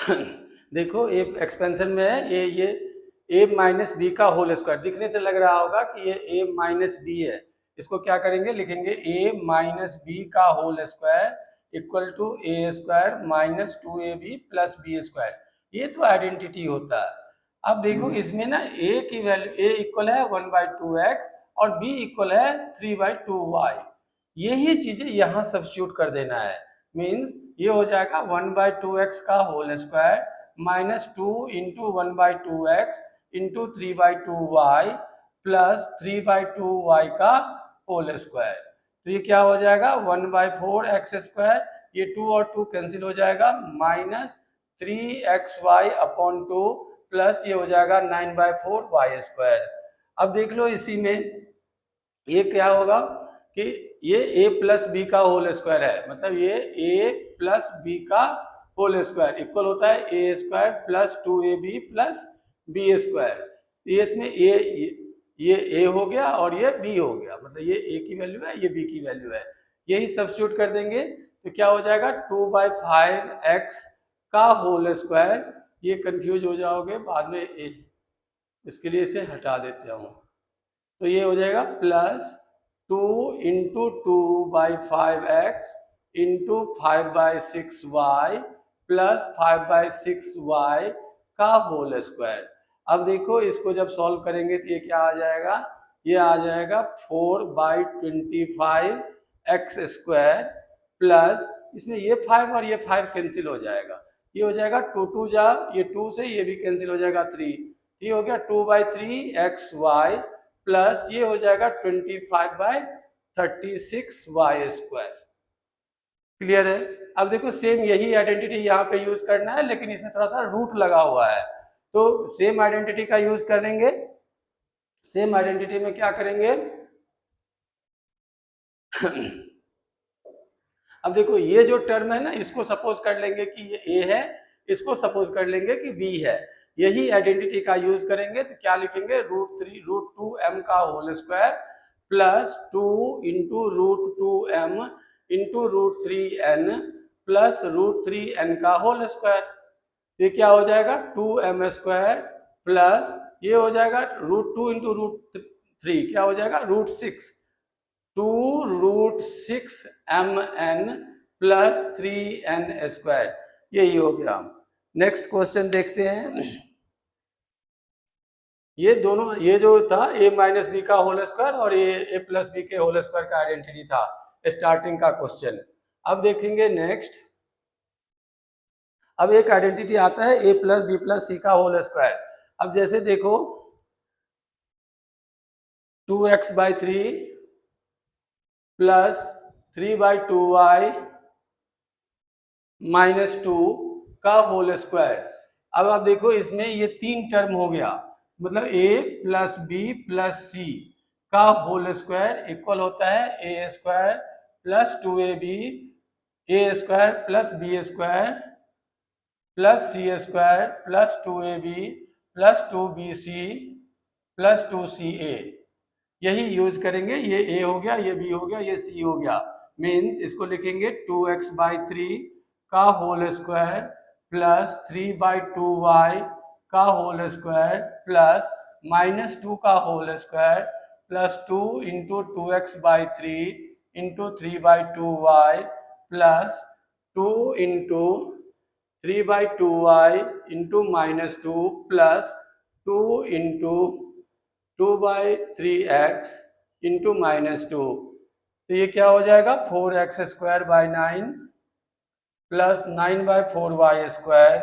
देखो, ये एक्सपेंशन में है, ये ए माइनस बी का होल स्क्वायर। दिखने से लग रहा होगा कि ये ए माइनस बी है। इसको क्या करेंगे, लिखेंगे ए माइनस बी का whole square equal to a square minus 2ab plus b square. ये तो आइडेंटिटी होता है। अब देखो, इसमें ना ए की वैल्यू, ए इक्वल है 1/2x और बी इक्वल है 3/2y। यही चीजें यहाँ सब्स्टिट्यूट कर देना है। मीन्स ये हो जाएगा 1/2x का whole square minus 2 into 1/2x into 3/2y plus 3/2y का होल स्क्वायर। तो ये क्या हो जाएगा, 1/4x स्क्वायर, ये 2 और 2 कैंसिल हो जाएगा, माइनस 3xy अपॉन 2 प्लस ये हो जाएगा 9/4y स्क्वायर। अब देख लो, इसी में ये क्या होगा कि ये a प्लस बी का होल स्क्वायर है, मतलब ये a प्लस बी का होल स्क्वायर इक्वल होता है a square plus 2ab plus b square. ये इसमें ये a हो गया और ये b हो गया, मतलब ये a की वैल्यू है, ये b की वैल्यू है। यही सब्स्टिट्यूट कर देंगे तो क्या हो जाएगा, 2/5x का होल स्क्वायर। ये कंफ्यूज हो जाओगे बाद में, इसके लिए इसे हटा देते हूँ। तो ये हो जाएगा plus 2 into 2/5x into 5/6y plus 5/6y का होल स्क्वायर। अब देखो, इसको जब सॉल्व करेंगे तो ये क्या आ जाएगा, ये आ जाएगा 4/25x स्क्वायर प्लस, इसमें ये 5 और ये 5 कैंसिल हो जाएगा, ये हो जाएगा 2 2 जा, ये 2 से ये भी कैंसिल हो जाएगा 3, ये हो गया 2/3xy प्लस ये हो जाएगा 25/36y स्क्वायर। क्लियर है। अब देखो, सेम यही आइडेंटिटी यहाँ पे यूज करना है, लेकिन इसमें थोड़ा सा रूट लगा हुआ है, तो सेम आइडेंटिटी का यूज करेंगे। सेम आइडेंटिटी में क्या करेंगे अब देखो, ये जो टर्म है ना, इसको सपोज कर लेंगे कि ये ए है, इसको सपोज कर लेंगे कि बी है। यही आइडेंटिटी का यूज करेंगे तो क्या लिखेंगे, √2m का whole square plus 2 into √2m into √3n plus √3n का होल स्क्वायर। ये क्या हो जाएगा, 2m स्क्वायर प्लस ये हो जाएगा √2 इंटू √3 क्या हो जाएगा, √6, 2√6mn प्लस 3n स्क्वायर। यही हो गया। नेक्स्ट क्वेश्चन देखते हैं। ये दोनों, ये जो था a माइनस बी का होल स्क्वायर और a प्लस बी के होल स्क्वायर का आइडेंटिटी था स्टार्टिंग का क्वेश्चन। अब देखेंगे नेक्स्ट। अब एक आइडेंटिटी आता है a plus b plus c का होल स्क्वायर। अब जैसे देखो, 2x/3 प्लस 3/2y माइनस 2 का होल स्क्वायर। अब आप देखो, इसमें ये 3 टर्म हो गया, मतलब a plus b plus c का होल स्क्वायर इक्वल होता है a square plus 2ab a square plus b square plus c square plus 2ab plus 2bc plus 2ca। यही यूज करेंगे, ये a हो गया, ये b हो गया, ये c हो गया। मीन्स इसको लिखेंगे 2x/3 का होल स्क्वायर प्लस 3/2y का होल स्क्वायर प्लस माइनस 2 का whole square plus 2 into 2x/3 into 3/2y plus 2 into 3/2y into minus 2 plus 2 into 2/3x into minus 2। तो ये क्या हो जाएगा, 4x² 9 plus 9/4y square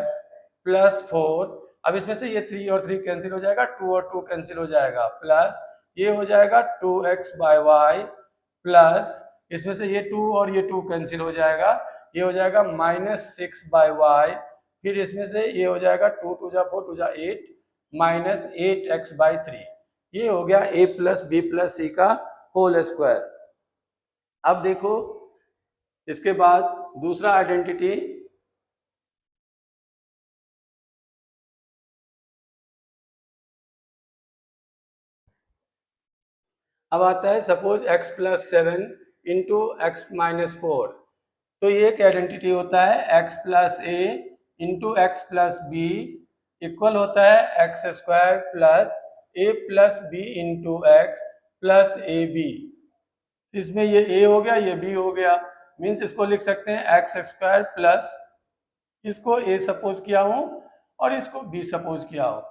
plus 4। अब इसमें से ये 3 और 3 कैंसिल हो जाएगा, 2 और 2 कैंसिल हो जाएगा, प्लस ये हो जाएगा 2x/y प्लस इसमें से ये 2 और ये 2 कैंसिल हो जाएगा, ये हो जाएगा -6/y। फिर इसमें से ये हो जाएगा 2 2 जा 4 2 जा 8 माइनस 8x/3। ये हो गया a plus b plus c का होल स्क्वायर। अब देखो, इसके बाद दूसरा आइडेंटिटी, अब आता है suppose x plus 7 into x minus 4। तो ये एक आइडेंटिटी होता है x plus a into x plus b equal होता है x square plus a plus b into x plus a b. इसमें ये a हो गया, ये b हो गया, मीन्स इसको लिख सकते हैं एक्स स्क्वायर प्लस, इसको a सपोज किया हूं और इसको b सपोज किया हो,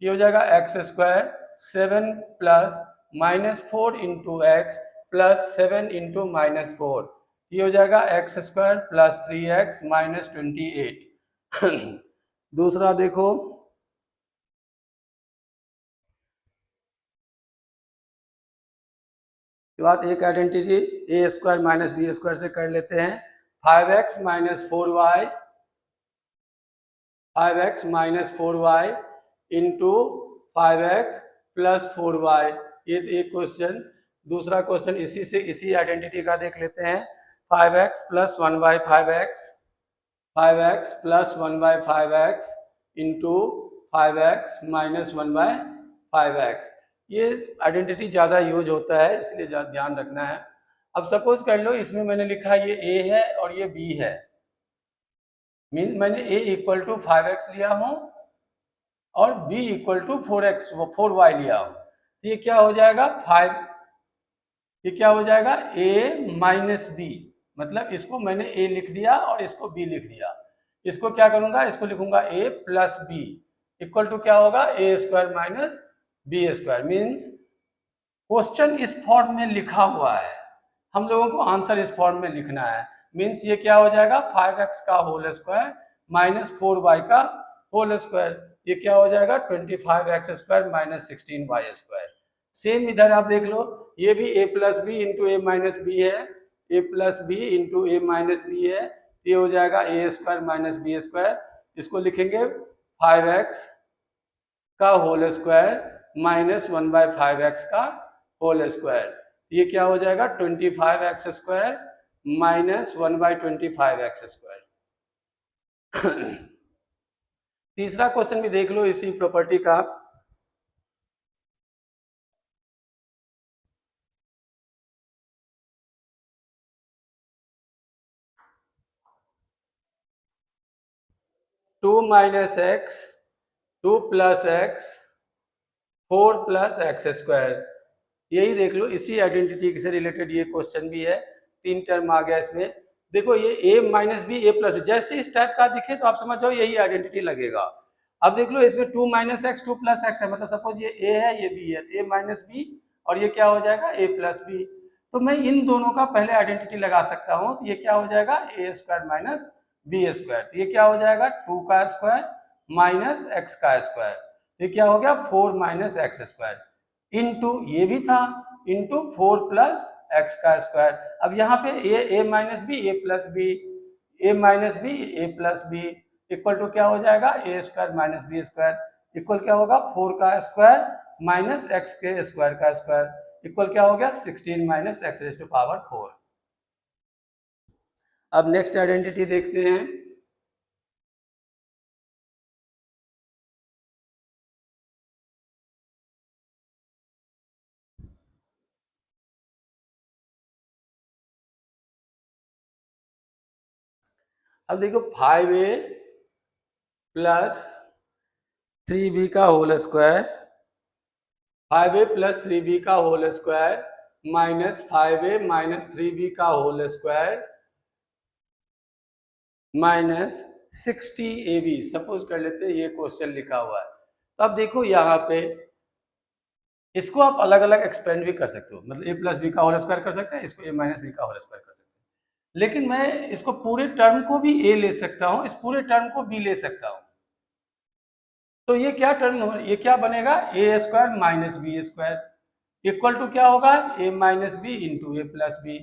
ये हो जाएगा x square 7 plus -4 into x plus 7 into -4, ये हो जाएगा x square plus 3x minus 28। दूसरा देखो, के बाद एक आइडेंटिटी ए स्क्वायर माइनस बी स्क्वायर से कर लेते हैं। 5x minus 4y, 5x minus 4y into 5x plus 4y, ये एक क्वेश्चन। दूसरा क्वेश्चन इसी से इसी आइडेंटिटी का देख लेते हैं। 5x plus 1/5x, 5x plus 1/5x into 5x minus 1/5x, ये आइडेंटिटी ज़्यादा यूज होता है इसलिए ध्यान रखना है। अब सपोज कर लो इसमें मैंने लिखा ये a है और ये b है, मीन मैंने a इक्वल टू 5x लिया हूँ और b इक्वल टू 4y लिया हूँ, तो ये क्या हो जाएगा 5, ये क्या हो जाएगा a माइनस बी, मतलब इसको मैंने a लिख दिया और इसको b लिख दिया। इसको क्या करूंगा, इसको लिखूंगा a plus b equal to क्या होगा a square minus b square. Means question इस फॉर्म में लिखा हुआ है, हम लोगों को आंसर इस फॉर्म में लिखना है। मीन्स ये क्या हो जाएगा 5x का होल स्क्वायर माइनस 4y का होल स्क्वायर, ये क्या हो जाएगा 25x square minus 16y square. Same इधर आप देख लो, ये भी a plus b into a minus b है, a plus b into a minus b है, ये हो जाएगा a square minus b square. इसको लिखेंगे 5x का होल स्क्वायर माइनस 1/5x का होल स्क्वायर, ये क्या हो जाएगा 25x square minus 1/25x square. तीसरा क्वेश्चन भी देख लो इसी प्रॉपर्टी का। Two minus x, 2 plus x, 4 plus x square, यही देख लो इसी आइडेंटिटी से रिलेटेड ये क्वेश्चन भी है। 3 टर्म आ गया इसमें। देखो ये a minus b a plus, जैसे इस टाइप का दिखे तो आप समझ जाओ यही आइडेंटिटी लगेगा। अब देख लो इसमें 2 माइनस एक्स 2 प्लस एक्स है, मतलब सपोज ये a है ये b है, a माइनस बी और ये क्या हो जाएगा a प्लस बी, तो मैं इन दोनों का पहले आइडेंटिटी लगा सकता हूँ, तो ये क्या हो जाएगा a square minus b square, तो ये क्या हो जाएगा 2 का स्क्वायर माइनस एक्स का स्क्वायर, तो ये क्या हो गया 4 माइनस एक्स स्क्वायर इंटू ये भी था इंटू 4 प्लस एक्स का स्क्वायर। अब यहाँ पे a minus b a plus b, a minus b a plus b equal to क्या हो जाएगा a square minus b square equal क्या होगा 4 का स्क्वायर माइनस एक्स के स्क्वायर का स्क्वायर इक्वल क्या हो गया 16 minus x raise to power 4। अब नेक्स्ट आइडेंटिटी देखते हैं। अब देखो 5a प्लस 3b का whole square, 5a plus 3b का whole square minus 5a minus 3b का whole square minus 60ab, suppose कर लेते हैं ये क्वेश्चन लिखा हुआ है। तो अब देखो यहाँ पे इसको आप अलग अलग एक्सपेंड भी कर सकते हो, मतलब a प्लस बी का होल स्क्वायर कर सकते हैं, इसको a माइनस बी का होल स्क्वायर कर सकते हैं, लेकिन मैं इसको पूरे टर्म को भी a ले सकता हूँ, इस पूरे टर्म को b ले सकता हूँ। तो ये क्या टर्म, ये क्या बनेगा a square minus b square equal to क्या होगा a minus b into a plus b.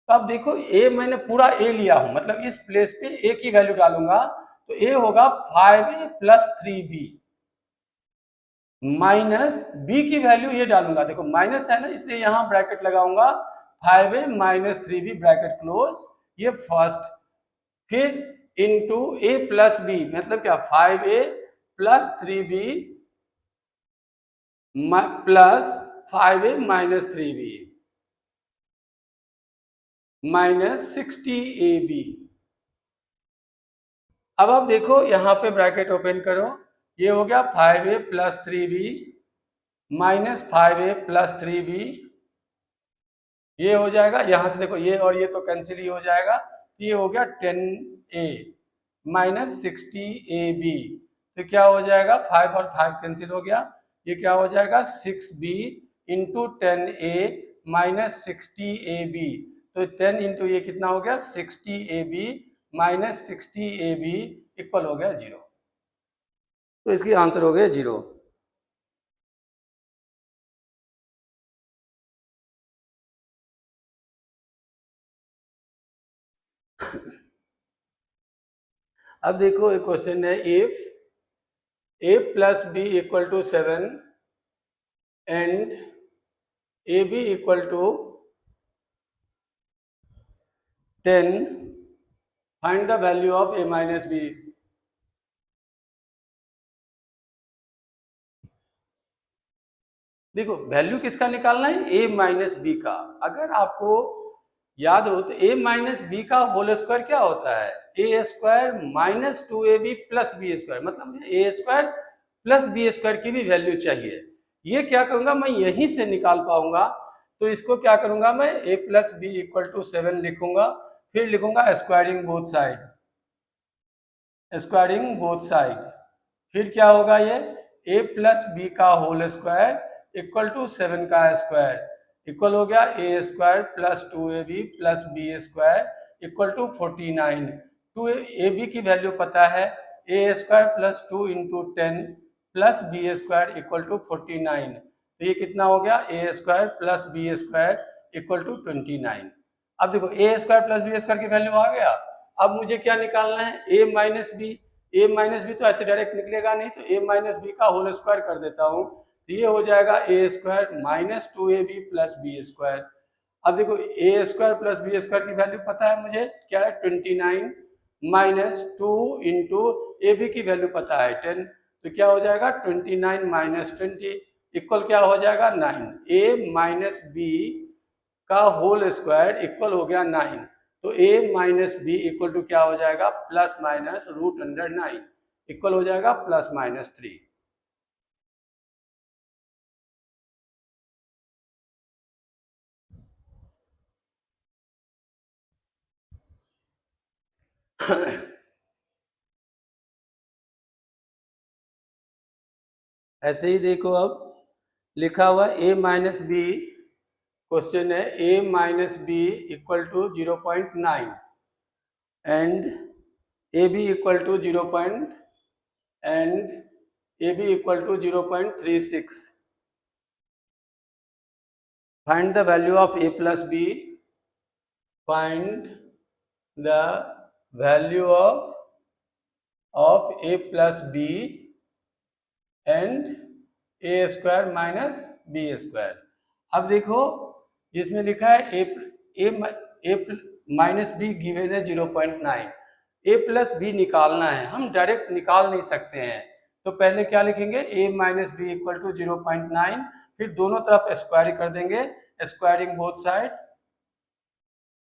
तो अब देखो a मैंने पूरा a लिया हूं, मतलब इस प्लेस पे a की वैल्यू डालूंगा तो a होगा 5a plus 3b minus b की वैल्यू ये डालूंगा, देखो माइनस है ना इसलिए यहां ब्रैकेट लगाऊंगा 5a minus 3b bracket close, ये फर्स्ट, फिर इंटू a प्लस बी मतलब क्या 5a plus 3b plus 5a minus 3b minus 60ab अब आप देखो यहाँ पे ब्रैकेट ओपन करो, ये हो गया 5a plus 3b minus 5a plus 3b, ये हो जाएगा। यहाँ से देखो ये और ये तो कैंसिल ही हो जाएगा, तो ये हो गया 10a माइनस 60ab, तो क्या हो जाएगा 5 और 5 कैंसिल हो गया, ये क्या हो जाएगा 6b into 10a minus 60ab, तो 10 इंटू ये कितना हो गया 60ab माइनस 60ab इक्वल हो गया 0, तो इसकी आंसर हो गया 0। अब देखो एक क्वेश्चन है, if a plus b equal to 7 and a b equal to 10, find the value of a minus b. देखो वैल्यू किसका निकालना है, a माइनस बी का। अगर आपको याद हो तो a माइनस बी का होल स्क्वायर क्या होता है, a square minus 2ab plus b square, मतलब मुझे a square plus b square की भी वैल्यू चाहिए। ये क्या करूंगा मैं यहीं से निकाल पाऊंगा, तो इसको क्या करूंगा मैं a plus b equal to 7 लिखूंगा, फिर लिखूंगा squaring both side, squaring both side, फिर क्या होगा ये a प्लस बी का होल स्क्वायर इक्वल टू 7 का स्क्वायर इक्वल हो गया a square plus 2ab plus b square equal to 49। Two a b की वैल्यू पता है, a square plus 2 into 10 plus b square equal to 49, तो ये कितना हो गया a square plus b square equal to 29। अब देखो a square plus b square की वैल्यू आ गया, अब मुझे क्या निकालना है a minus b. A minus b तो ऐसे डायरेक्ट निकलेगा नहीं, तो ए माइनस बी का होल स्क्वायर कर देता हूँ, तो ये हो जाएगा a square minus 2ab plus b square. अब देखो a square plus b square की वैल्यू पता है मुझे क्या है 29 माइनस 2 इंटू ए बी की वैल्यू पता है 10, तो क्या हो जाएगा 29 माइनस 20 इक्वल क्या हो जाएगा 9। ए माइनस बी का होल स्क्वायर इक्वल हो गया 9, तो a minus b equal to क्या हो जाएगा plus minus root under 9 equal हो जाएगा प्लस माइनस 3। ऐसे ही देखो अब लिखा हुआ a माइनस बी, क्वेश्चन है a minus b equal to 0.9 and a b equal to 0. And a b equal to 0.36, find the value of a plus b, find the value of a plus b and a square minus b square. अब देखो इसमें लिखा है a minus be given है 0.9, ए plus B निकालना है, हम direct निकाल नहीं सकते हैं, तो पहले क्या लिखेंगे a minus b equal to 0.9, फिर दोनों तरफ स्क्वायर कर देंगे, squaring both side,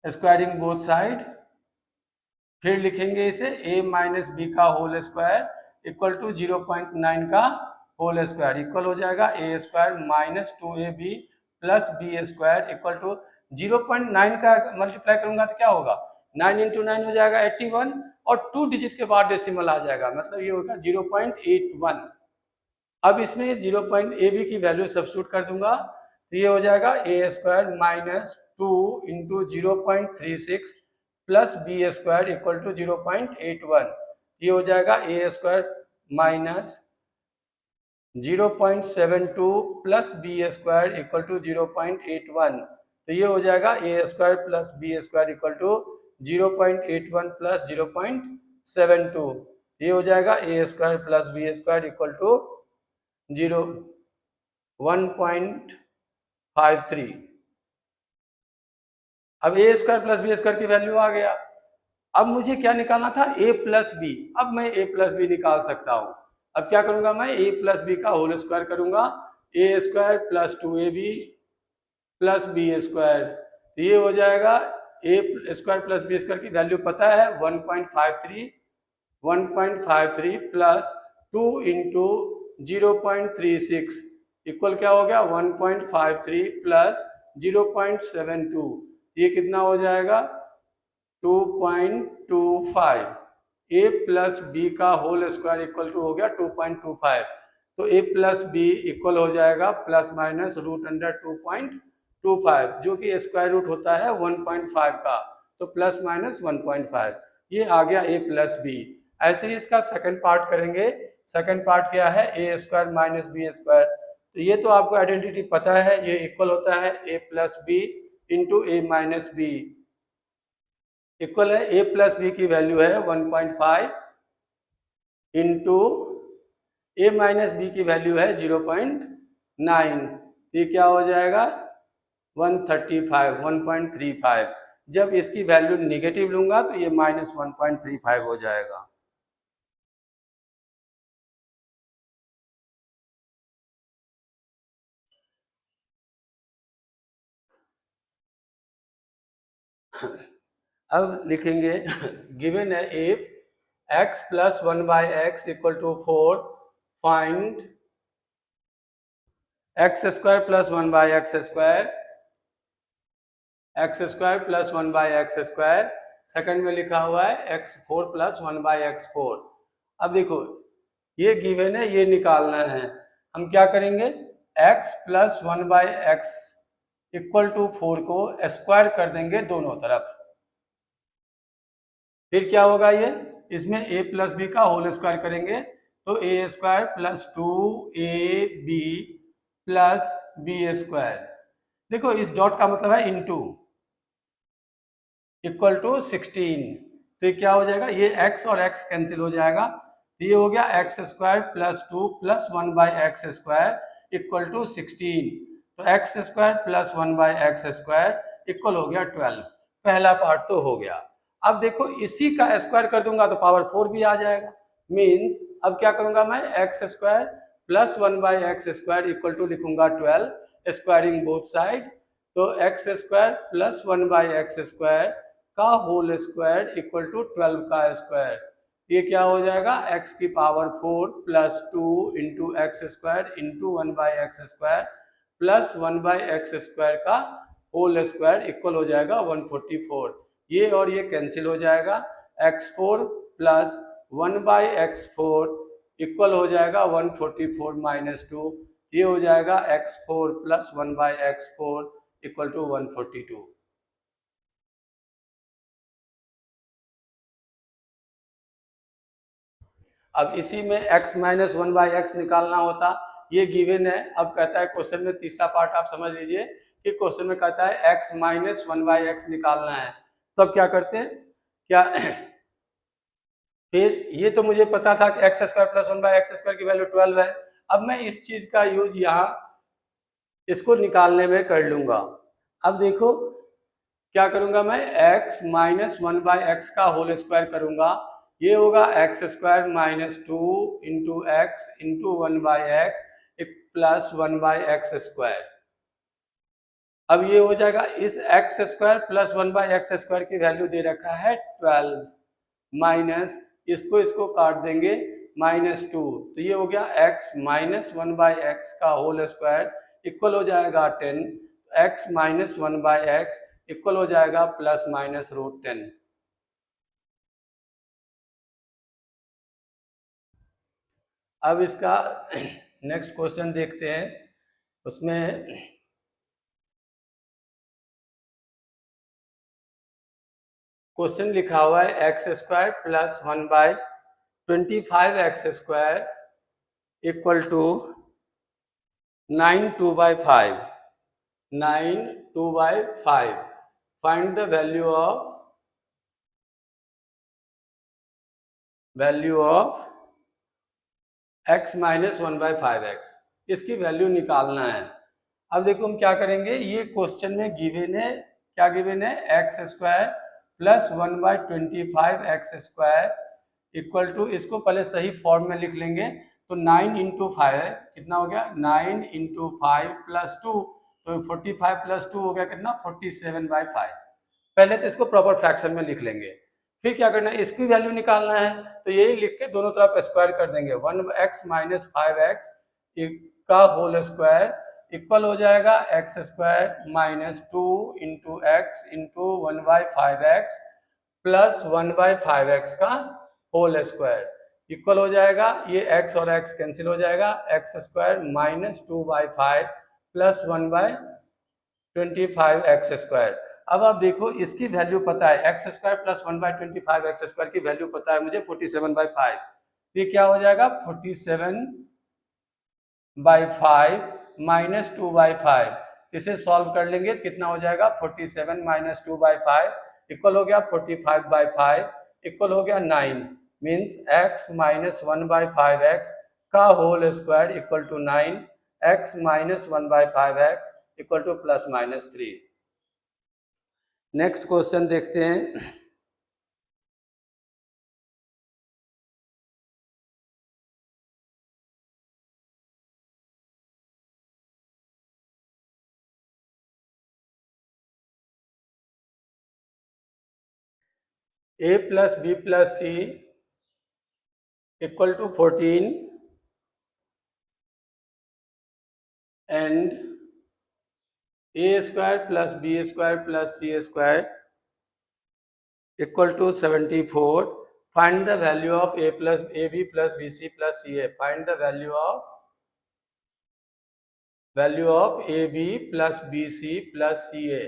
squaring both side, फिर लिखेंगे इसे a माइनस बी का होल स्क्वायर इक्वल टू 0.9 का होल स्क्वायर इक्वल हो जाएगा a square minus 2ab plus b square equal to 0.9 का मल्टीप्लाई करूंगा तो क्या होगा 9 इंटू 9 हो जाएगा 81, और 2 डिजिट के बाद डेसिमल आ जाएगा, मतलब ये होगा 0.81। अब इसमें 0.ab की वैल्यू सब्स्टिट्यूट कर दूंगा, तो ये हो जाएगा a square minus 2 into 0.36 plus b square equal to 0.81, ये हो जाएगा a square minus 0.72 plus b square equal to 0.81, तो ये हो जाएगा a square plus b square equal to 0.81 plus 0.72, ये हो जाएगा a square plus b square equal to 1.53। अब a square plus b square की वैल्यू आ गया, अब मुझे क्या निकालना था ए प्लस बी, अब मैं ए प्लस बी निकाल सकता हूं। अब क्या करूंगा मैं ए प्लस बी का होल स्क्वायर करूंगा, a square plus 2ab plus b square, तो ये हो जाएगा a square plus b square की वैल्यू पता है 1.53 1.53 प्लस 2 इंटू 0.36 इक्वल क्या हो गया 1.53 प्लस 0.72, ये कितना हो जाएगा 2.25। ए प्लस बी का होल स्क्वायर इक्वल टू हो गया 2.25, तो ए प्लस बी इक्वल हो जाएगा प्लस माइनस रूट अंडर 2.25, जो कि स्क्वायर रूट होता है 1.5 का, तो प्लस माइनस 1.5, ये आ गया ए प्लस बी। ऐसे ही इसका सेकंड पार्ट करेंगे। सेकंड पार्ट क्या है, a square minus b square, तो ये तो आपको आइडेंटिटी पता है, ये इक्वल होता है ए plus b into a minus b, equal है ए प्लस बी की वैल्यू है 1.5 इंटू ए माइनस बी की वैल्यू है 0.9, ये क्या हो जाएगा 135 1.35। जब इसकी वैल्यू निगेटिव लूंगा तो ये माइनस 1.35 हो जाएगा। अब लिखेंगे गिवन है if x plus 1/x equal to 4, find x square plus 1/x square, x square plus 1/x square, second में लिखा हुआ है x4 प्लस 1/x4। अब देखो ये गिवन है, ये निकालना है, हम क्या करेंगे x plus 1/x equal to 4 को स्क्वायर कर देंगे दोनों तरफ, फिर क्या होगा ये इसमें a प्लस बी का होल स्क्वायर करेंगे, तो a square plus 2ab plus b square, देखो इस डॉट का मतलब है इनटू, इक्वल टू 16, तो ये क्या हो जाएगा, ये x और x कैंसिल हो जाएगा, तो ये हो गया x square plus 2 plus 1/x square equal to 16, तो x square plus 1/x square equal हो गया 12। पहला पार्ट तो हो गया। अब देखो इसी का स्क्वायर कर दूंगा तो पावर 4 भी आ जाएगा, मीन्स अब क्या करूंगा मैं x square plus 1/x square equal to लिखूंगा 12, स्क्वायरिंग बोथ साइड, तो x square plus 1/x square का होल स्क्वायर इक्वल टू 12 का स्क्वायर, ये क्या हो जाएगा x की power 4 plus 2 into x square into 1/x square plus 1/x square का होल स्क्वायर इक्वल हो जाएगा 144, ये और ये कैंसिल हो जाएगा, x4 प्लस 1/x4 इक्वल हो जाएगा 144 माइनस 2, ये हो जाएगा x4 plus 1/x4 equal to 142। अब इसी में x माइनस 1/x निकालना होता, ये गिवन है। अब कहता है क्वेश्चन में तीसरा पार्ट आप समझ लीजिए कि क्वेश्चन में कहता है x माइनस 1/x निकालना है, तो अब क्या करते हैं क्या फिर ये तो मुझे पता था कि x square plus 1/x square की वैल्यू 12 है, अब मैं इस चीज का यूज यहाँ इसको निकालने में कर लूंगा। अब देखो क्या करूंगा मैं x माइनस 1/x का होल स्क्वायर करूंगा, ये होगा x square minus 2 into x into 1/x plus 1/x square, अब ये हो जाएगा इस x square plus 1/x square की वैल्यू दे रखा है 12 माइनस इसको काट देंगे माइनस 2, तो ये हो गया x माइनस 1/x का होल स्क्वायर इक्वल हो जाएगा 10, x माइनस 1/x इक्वल हो जाएगा प्लस माइनस रूट 10। अब इसका नेक्स्ट क्वेश्चन देखते हैं, उसमें क्वेश्चन लिखा हुआ है x square plus 1/25x square equal to 9 2/5, 9 2/5, find the value of x minus 1/5x, इसकी वैल्यू निकालना है। अब देखो हम क्या करेंगे, ये क्वेश्चन में गिवन है, क्या गिवन है x square plus 1/25x square equal to, इसको पहले सही फॉर्म में लिख लेंगे, तो 9 इंटू 5 कितना हो गया 9 इंटू 5 प्लस 2, तो 45 प्लस 2 हो गया कितना 47/5, पहले तो इसको प्रॉपर फ्रैक्शन में लिख लेंगे, फिर क्या करना है, इसकी वैल्यू निकालना है, तो यही लिख के दोनों तरफ स्क्वायर कर देंगे। 1x माइनस 5x का होल स्क्वायर इक्वल हो जाएगा x square minus 2 into x into 1/5x plus 1/5x का होल स्क्वायर इक्वल हो जाएगा, ये x और x कैंसिल हो जाएगा, x square minus 2/5 plus 1/25x square. अब आप देखो इसकी वैल्यू पता है, x square plus 1/25x square की वैल्यू पता है मुझे 47/5, ये क्या हो जाएगा 47/5 माइनस 2/5, इसे सॉल्व कर लेंगे कितना हो जाएगा 47 माइनस 2/5 इक्वल हो गया 45/5 इक्वल हो गया 9, मीन्स x माइनस 1/5x का whole square equal to 9, x minus 1/5x equal to plus minus 3। Next question देखते हैं। a plus b plus c equal to 14 and a square plus b square plus c square equal to 74, find the value of a plus a b plus b c plus c a, find the value of a b plus b c plus c a.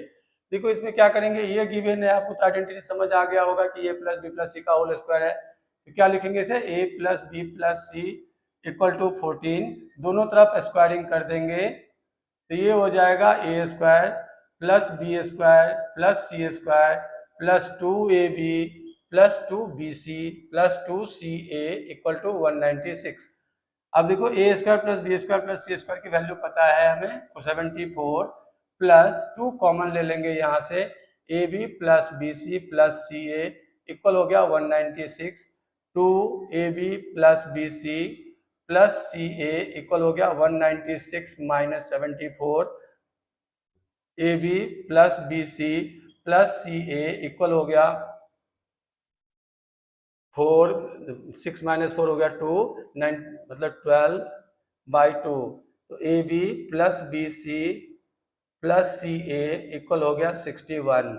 देखो इसमें क्या करेंगे, ये given है, आपको तो identity समझ आ गया होगा कि a plus b plus c का होल स्क्वायर है, तो क्या लिखेंगे इसे a plus b plus c equal to 14, दोनों तरफ स्क्वायरिंग कर देंगे, तो ये हो जाएगा a square plus b square plus c square plus 2ab plus 2bc plus 2ca equal to 196। अब देखो a square plus b square plus c square की वैल्यू पता है हमें 74 प्लस 2 कॉमन ले लेंगे यहाँ से, a b plus b c plus c a equal हो गया 196, 2ab plus b c plus c a equal हो गया 196 minus 74, a b plus b c plus c a equal हो गया 4, 6 माइनस 4 हो गया 2, 9 मतलब 12/2, तो a b plus b c plus c a equal हो गया 61।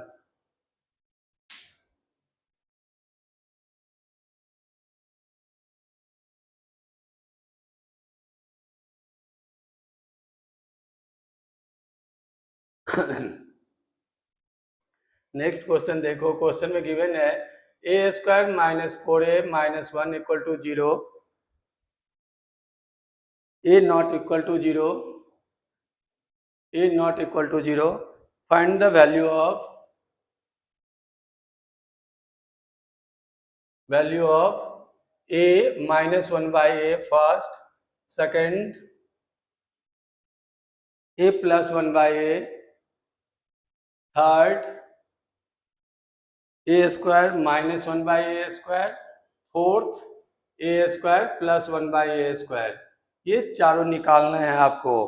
नेक्स्ट क्वेश्चन देखो, क्वेश्चन में गिवन है a square minus 4a minus 1 equal to 0, a not equal to 0, a not equal to 0, find the value of a minus 1 by a first, second a plus 1 by a, third a square minus 1 by a square, fourth a square plus 1 by a square. ये चारों निकालना है आपको।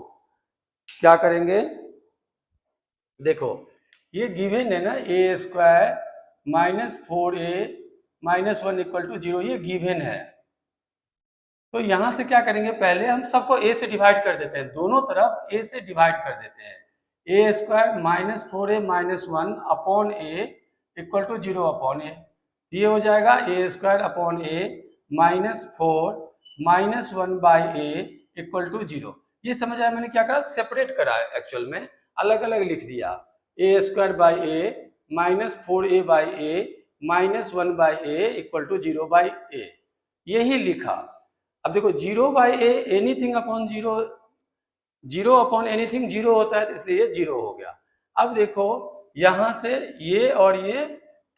क्या करेंगे, देखो ये given है ना, a square minus 4a minus 1 equal to 0, ये गिवन है, तो यहां से क्या करेंगे, पहले हम सबको a से डिवाइड कर देते हैं, दोनों तरफ a से डिवाइड कर देते हैं। A square minus 4a minus 1 upon a equal to 0 upon a, ये हो जाएगा a square upon a minus 4 minus 1 by a equal to 0। ये समझ आया, मैंने क्या करा, सेपरेट करा है, एक्चुअल में अलग अलग लिख दिया, a square by a minus 4a by a minus 1 by a equal to 0 by a, यही लिखा। अब देखो 0 by a anything upon 0, 0 upon anything 0 होता है, तो इसलिए ये 0 हो गया। अब देखो यहां से ये और ये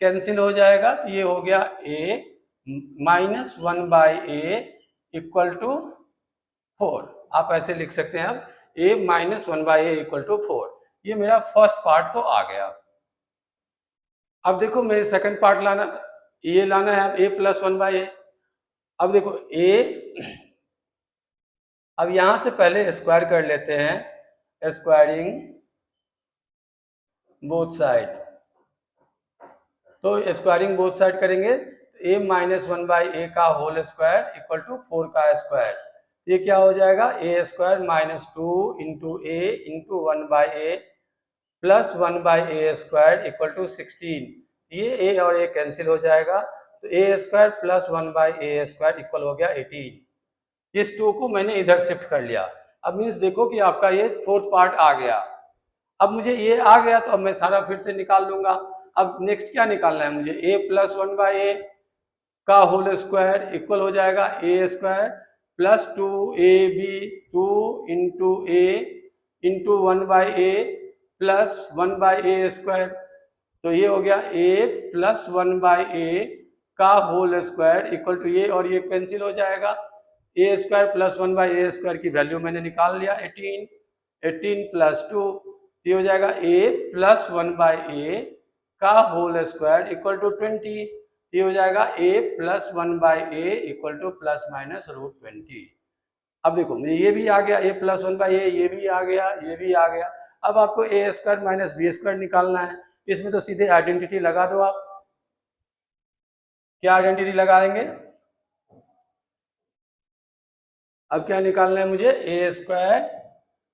कैंसिल हो जाएगा, तो ये हो गया a minus 1 by a equal to 4, आप ऐसे लिख सकते हैं, अब a minus 1 by a equal to 4, ये मेरा फर्स्ट पार्ट तो आ गया। अब देखो मेरे सेकंड पार्ट लाना, ये लाना है अब a प्लस 1 बाई ए। अब देखो a, अब यहां से पहले स्क्वायर कर लेते हैं, स्क्वायरिंग बोथ साइड, तो स्क्वायरिंग बोथ साइड करेंगे, ए माइनस वन बाई ए का होल स्क्वायर इक्वल टू 4 का स्क्वायर। ये क्या हो जाएगा, a square minus 2 into a into 1 by a plus 1 by a square equal to 16। ये ए और ए कैंसिल हो जाएगा, तो a square plus 1 by a square equal हो गया 18। इस 2 को मैंने इधर शिफ्ट कर लिया। अब मीन्स देखो कि आपका ये फोर्थ पार्ट आ गया। अब मुझे ये आ गया तो अब मैं सारा फिर से निकाल लूंगा। अब नेक्स्ट क्या निकालना है मुझे, ए प्लस 1 बाई ए का होल स्क्वायर इक्वल हो जाएगा a square plus 2 a b 2 into a into 1 by a plus 1 by a square. तो ये हो गया ए प्लस 1 बाई ए का होल स्क्वायर इक्वल टू ये और ये कैंसिल हो जाएगा। A square plus 1 by a square की वैल्यू मैंने निकाल लिया 18। 18 प्लस 2 ये हो जाएगा ए प्लस 1 बाई ए का होल स्क्वायर इक्वल टू 20। ये हो जाएगा a plus 1 by a equal to plus minus root 20। अब देखो ये भी आ गया, ए प्लस 1 बाई ए, ये भी आ गया, ये भी आ गया। अब आपको ए स्क्वायर माइनस बी स्क्वायर निकालना है। इसमें तो सीधे आइडेंटिटी लगा दो आप। क्या आइडेंटिटी लगाएंगे, अब क्या निकालना है मुझे, a square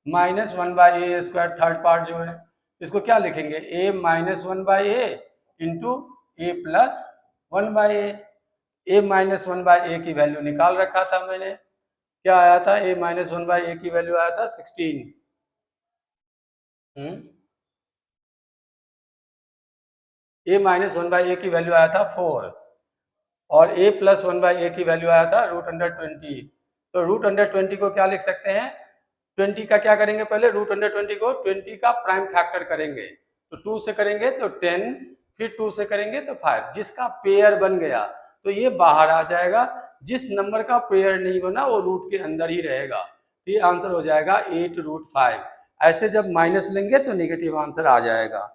minus 1 by a square third part जो है, इसको क्या लिखेंगे, a minus 1 by a into a plus 1 by a minus 1 by a की वैल्यू निकाल रखा था मैंने। क्या आया था, ए माइनस 1 बाई ए की वैल्यू आया था 16। ए माइनस 1 बाई ए की वैल्यू आया था 4 और ए प्लस 1 बाई ए की वैल्यू आया था रूट अंडर 20। तो रूट अंडर 20 को क्या लिख सकते हैं, 20 का क्या करेंगे, पहले रूट अंडर 20 को 20 का प्राइम फैक्टर करेंगे। तो 2 से करेंगे तो 10, फिर 2 से करेंगे तो 5। जिसका पेयर बन गया तो ये बाहर आ जाएगा, जिस नंबर का पेयर नहीं बना वो रूट के अंदर ही रहेगा। तो ये आंसर हो जाएगा 8 रूट 5। ऐसे जब माइनस लेंगे तो नेगेटिव आंसर आ जाएगा।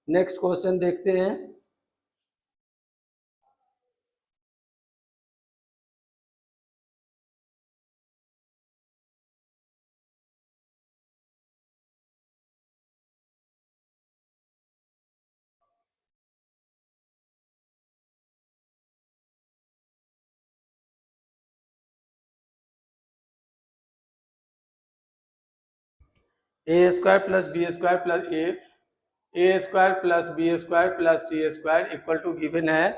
नेक्स्ट क्वेश्चन देखते हैं। A square plus b square plus a square plus b square plus c square equal to given है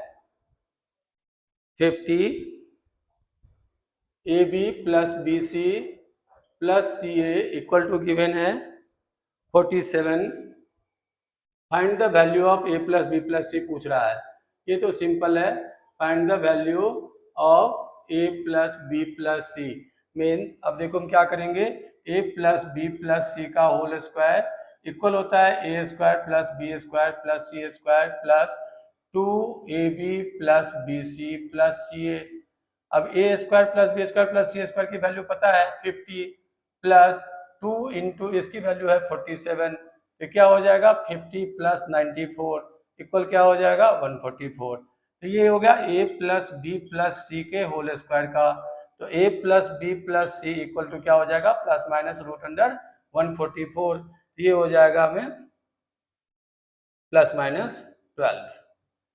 50 a b plus b c plus c a equal to given है 47। Find the value of a plus b plus c पूछ रहा है। ये तो simple है, find the value of a plus b plus c means, अब देखो हम क्या करेंगे, a plus b plus c का होल स्क्वायर इक्वल होता है a square plus b square plus c square plus 2ab plus b c plus c a. अब a square plus b square plus c square की value पता है 50 plus 2 into इसकी value है 47। तो क्या हो जाएगा 50 प्लस 94 इक्वल क्या हो जाएगा 144। तो ये हो गया a plus b plus c के होल स्क्वायर का। तो a plus b plus c equal to क्या हो जाएगा प्लस माइनस रूट अंडर 144। तो ये हो जाएगा हमें प्लस माइनस 12।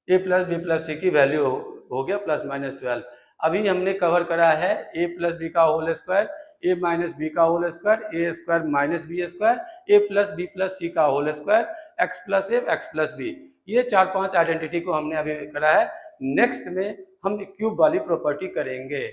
ए प्लस बी प्लस सी की वैल्यू हो गया प्लस माइनस 12। अभी हमने कवर करा है ए प्लस बी का होल स्क्वायर, ए माइनस बी का होल स्क्वायर, ए स्क्वायर माइनस बी स्क्वायर, ए प्लस बी प्लस सी का होल स्क्वायर, एक्स प्लस ए एक्स प्लस बी। ये 4-5 आइडेंटिटी को हमने अभी करा है। नेक्स्ट में हम क्यूब वाली प्रॉपर्टी करेंगे।